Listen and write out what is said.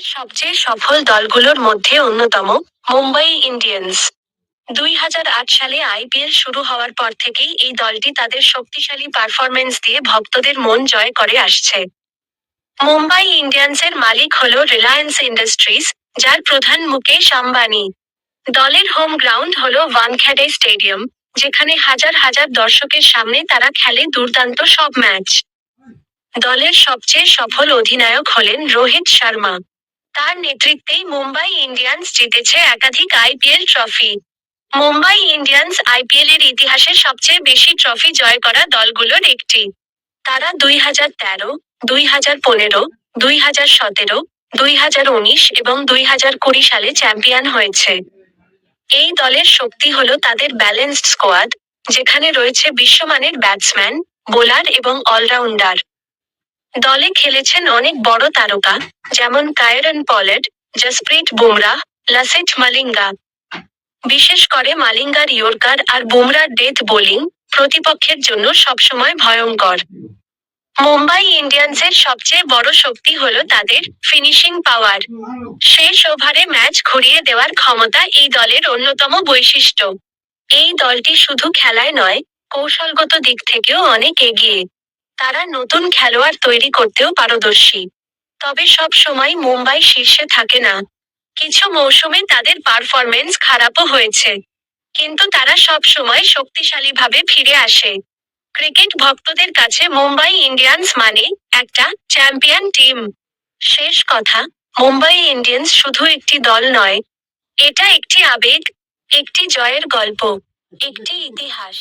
বিশ্বের সবচেয়ে সফল দলগুলোর মধ্যে অন্যতম মুম্বাই ইন্ডিয়ান্স। ২০০৮ সালে আইপিএল শুরু হওয়ার পর থেকেই এই দলটি তাদের শক্তিশালী পারফরম্যান্স দিয়ে ভক্তদের মন জয় করে আসছে। মুম্বাই ইন্ডিয়ান্সের মালিক হল রিলায়েন্স ইন্ডাস্ট্রিজ, যার প্রধান মুকেশ আম্বানি। দলের হোম গ্রাউন্ড হল ওয়ানখেড়ে স্টেডিয়াম, যেখানে হাজার হাজার দর্শকের সামনে তারা খেলে দুর্দান্ত সব ম্যাচ। দলের সবচেয়ে সফল অধিনায়ক হলেন রোহিত শর্মা। তার নেতৃত্বেই মুম্বাই ইন্ডিয়ান্স জিতেছে একাধিক আইপিএল ট্রফি। মুম্বাই ইন্ডিয়ান্স আইপিএলের ইতিহাসে সবচেয়ে বেশি ট্রফি জয় করা দলগুলোর একটি। তারা ২০১৩, ২০১৫, ২০১৭, ২০১৯ এবং ২০২০ সালে চ্যাম্পিয়ন হয়েছে। এই দলের শক্তি হল তাদের ব্যালেন্সড স্কোয়াড, যেখানে রয়েছে বিশ্বমানের ব্যাটসম্যান, বোলার এবং অলরাউন্ডার। দলে খেলেছেন অনেক বড় তারকা, যেমন কায়রন পলার্ড, জসপ্রীত বুমরাহ, লাসিথ মালিঙ্গা। বিশেষ করে মালিঙ্গার ইয়র্কার আর বুমরার ডেথ বোলিং প্রতিপক্ষের জন্য সবসময় ভয়ঙ্কর। মুম্বাই ইন্ডিয়ান্সের সবচেয়ে বড় শক্তি হল তাদের ফিনিশিং পাওয়ার। শেষ ওভারে ম্যাচ ঘুরিয়ে দেওয়ার ক্ষমতা এই দলের অন্যতম বৈশিষ্ট্য। এই দলটি শুধু খেলায় নয়, কৌশলগত দিক থেকেও অনেক এগিয়ে। তারা নতুন খেলোয়াড় তৈরি করতেও পারদর্শী। তবে সব সময় মুম্বাই শীর্ষে থাকে না। কিছু মৌসুমে তাদের পারফরম্যান্স খারাপও হয়েছে, কিন্তু তারা সব সময় শক্তিশালীভাবে ফিরে আসে। ক্রিকেট ভক্তদের কাছে মুম্বাই ইন্ডিয়ান্স মানে একটা চ্যাম্পিয়ন টিম। শেষ কথা, মুম্বাই ইন্ডিয়ান্স শুধু একটি দল নয়, এটা একটি আবেগ, একটি জয়ের গল্প, একটি ইতিহাস।